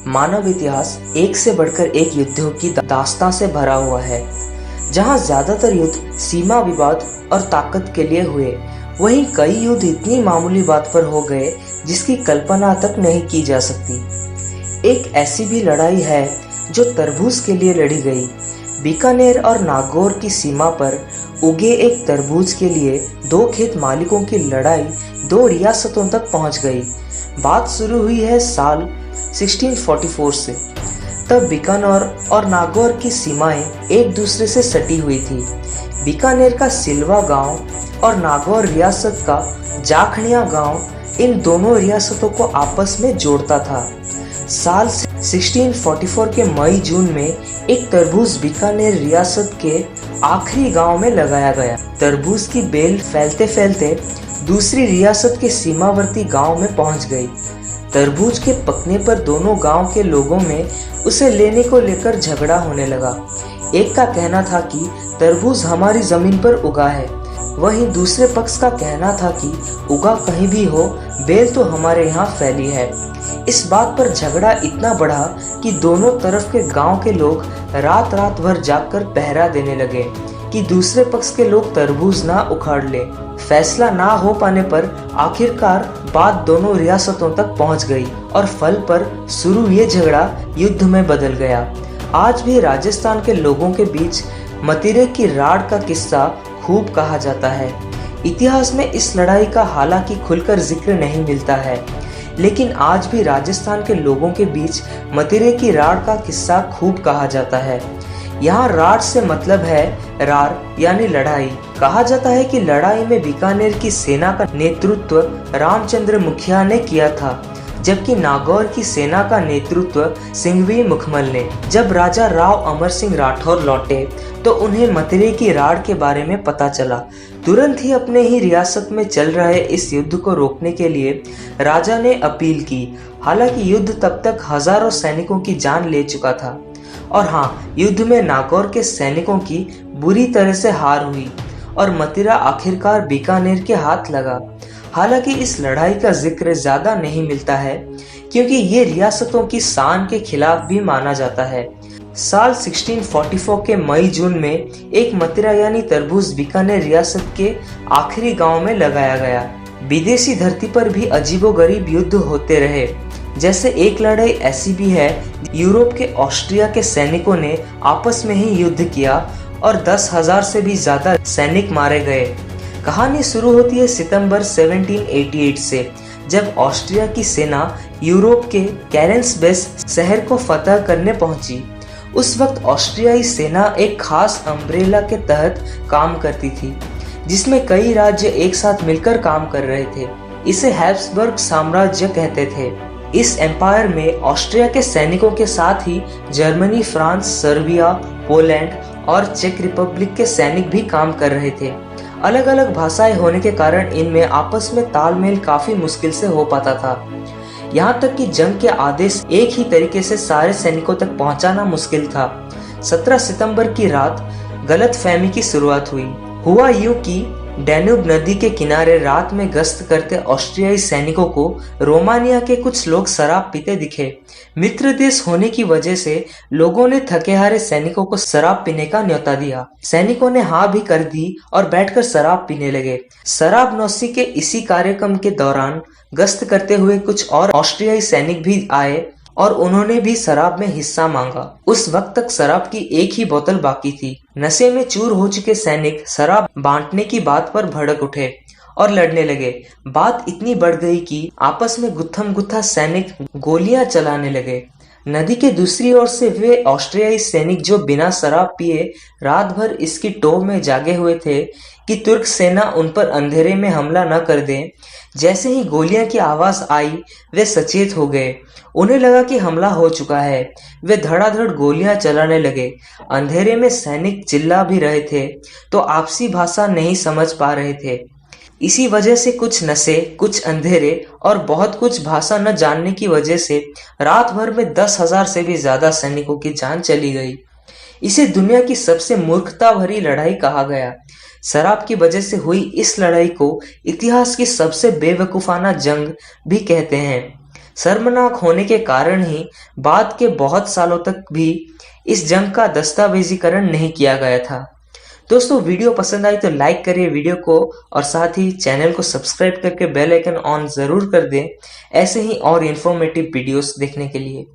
मानव इतिहास एक से बढ़कर एक युद्धों की दास्तां से भरा हुआ है। जहां ज्यादातर युद्ध सीमा विवाद और ताकत के लिए हुए, वहीं कई युद्ध इतनी मामूली बात पर हो गए जिसकी कल्पना तक नहीं की जा सकती। एक ऐसी भी लड़ाई है जो तरबूज के लिए लड़ी गई। बीकानेर और नागौर की सीमा पर उगे एक तरबूज के लिए दो खेत मालिकों की लड़ाई दो रियासतों तक पहुंच गई। बात शुरू हुई है साल 1644 से। तब बीकानेर और नागौर की सीमाएं एक दूसरे से सटी हुई थी। बीकानेर का सिलवा गांव और नागौर रियासत का जाखनिया गांव इन दोनों रियासतों को आपस में जोड़ता था। साल 1644 के मई जून में एक तरबूज बीकानेर रियासत के आखिरी गांव में लगाया गया। तरबूज की बेल फैलते फैलते दूसरी रियासत के सीमावर्ती गांव में पहुंच गई। तरबूज के पकने पर दोनों गांव के लोगों में उसे लेने को लेकर झगड़ा होने लगा। एक का कहना था कि तरबूज हमारी जमीन पर उगा है, वहीं दूसरे पक्ष का कहना था कि उगा कहीं भी हो, बेल तो हमारे यहाँ फैली है। इस बात पर झगड़ा इतना बढ़ा कि दोनों तरफ के गांव के लोग रात रात भर जागकर पहरा देने लगे कि दूसरे पक्ष के लोग तरबूज ना उखाड़ ले। फैसला ना हो पाने पर आखिरकार बात दोनों रियासतों तक पहुंच गई और फल पर शुरू ये झगड़ा युद्ध में बदल गया। आज भी राजस्थान के लोगों के बीच मतिरे की राड़ का किस्सा खूब कहा जाता है। इतिहास में इस लड़ाई का हालांकि खुलकर जिक्र नहीं मिलता है, लेकिन आज भी राजस्थान के लोगों के बीच मतिरे की राड़ का किस्सा खूब कहा जाता है। यहाँ राड़ से मतलब है रार यानी लड़ाई। कहा जाता है कि लड़ाई में बीकानेर की सेना का नेतृत्व रामचंद्र मुखिया ने किया था, जबकि नागौर की सेना का नेतृत्व सिंघवी मुखमल ने। जब राजा राव अमर सिंह राठौर लौटे तो उन्हें मतिरे की राड़ के बारे में पता चला। तुरंत ही अपने ही रियासत में चल रहे इस युद्ध को रोकने के लिए राजा ने अपील की। हालांकि युद्ध तब तक हजारों सैनिकों की जान ले चुका था और हाँ, युद्ध में नागौर के सैनिकों की बुरी तरह से हार हुई और मतिरा आखिरकार बीकानेर के हाथ लगा। हालांकि इस लड़ाई का जिक्र ज्यादा नहीं मिलता है क्योंकि ये रियासतों की शान के खिलाफ भी माना जाता है। साल 1644 के मई जून में एक मतिरा यानी तरबूज बीकानेर रियासत के आखिरी गांव में लगाया गया। विदेशी धरती पर भी अजीबोगरीब युद्ध होते रहे। जैसे एक लड़ाई ऐसी भी है, यूरोप के ऑस्ट्रिया के सैनिकों ने आपस में ही युद्ध किया और 10,000 से भी ज्यादा सैनिक मारे गए। कहानी शुरू होती है सितंबर 1788 से, जब ऑस्ट्रिया की सेना यूरोप के कैरेंसबेस शहर को फतह करने पहुंची। उस वक्त ऑस्ट्रियाई सेना एक खास अम्ब्रेला के तहत काम करती थी, जिसमें कई राज्य एक साथ मिलकर काम कर रहे थे। इसे हैब्सबर्ग साम्राज्य कहते थे। इस एम्पायर में ऑस्ट्रिया के सैनिकों के साथ ही जर्मनी, फ्रांस, सर्बिया, पोलैंड और चेक रिपब्लिक के सैनिक भी काम कर रहे थे। अलग अलग भाषाएं होने के कारण इनमें आपस में तालमेल काफी मुश्किल से हो पाता था। यहाँ तक कि जंग के आदेश एक ही तरीके से सारे सैनिकों तक पहुँचाना मुश्किल था। 17 सितंबर की रात गलतफहमी की शुरुआत हुई। हुआ यूं कि डैन्यूब नदी के किनारे रात में गश्त करते ऑस्ट्रियाई सैनिकों को रोमानिया के कुछ लोग शराब पीते दिखे। मित्र देश होने की वजह से लोगों ने थके हारे सैनिकों को शराब पीने का न्योता दिया। सैनिकों ने हाँ भी कर दी और बैठकर शराब पीने लगे। शराब नौशी के इसी कार्यक्रम के दौरान गश्त करते हुए कुछ और ऑस्ट्रियाई सैनिक भी आए और उन्होंने भी शराब में हिस्सा मांगा। उस वक्त तक शराब की एक ही बोतल बाकी थी। नशे में चूर हो चुके सैनिक शराब बांटने की बात पर भड़क उठे और लड़ने लगे। बात इतनी बढ़ गई कि आपस में गुत्थम गुत्था सैनिक गोलियां चलाने लगे। नदी के दूसरी ओर से वे ऑस्ट्रियाई सैनिक जो बिना शराब पिए रात भर इसकी टोह में जागे हुए थे कि तुर्क सेना उन पर अंधेरे में हमला न कर दे। जैसे ही गोलियां की आवाज आई, वे सचेत हो गए। उन्हें लगा कि हमला हो चुका है। वे धड़ाधड़ गोलियां चलाने लगे। अंधेरे में सैनिक चिल्ला भी रहे थे तो आपसी भाषा नहीं समझ पा रहे थे। इसी वजह से कुछ नशे, कुछ अंधेरे और बहुत कुछ भाषा न जानने की वजह से रात भर में 10,000 से भी ज्यादा सैनिकों की जान चली गई। इसे दुनिया की सबसे मूर्खता भरी लड़ाई कहा गया। शराब की वजह से हुई इस लड़ाई को इतिहास की सबसे बेवकूफाना जंग भी कहते हैं। शर्मनाक होने के कारण ही बाद के बहुत सालों तक भी इस जंग का दस्तावेजीकरण नहीं किया गया था। दोस्तों, वीडियो पसंद आई तो लाइक करिए वीडियो को और साथ ही चैनल को सब्सक्राइब करके बेल आइकन ऑन जरूर कर दें ऐसे ही और इन्फॉर्मेटिव वीडियोस देखने के लिए।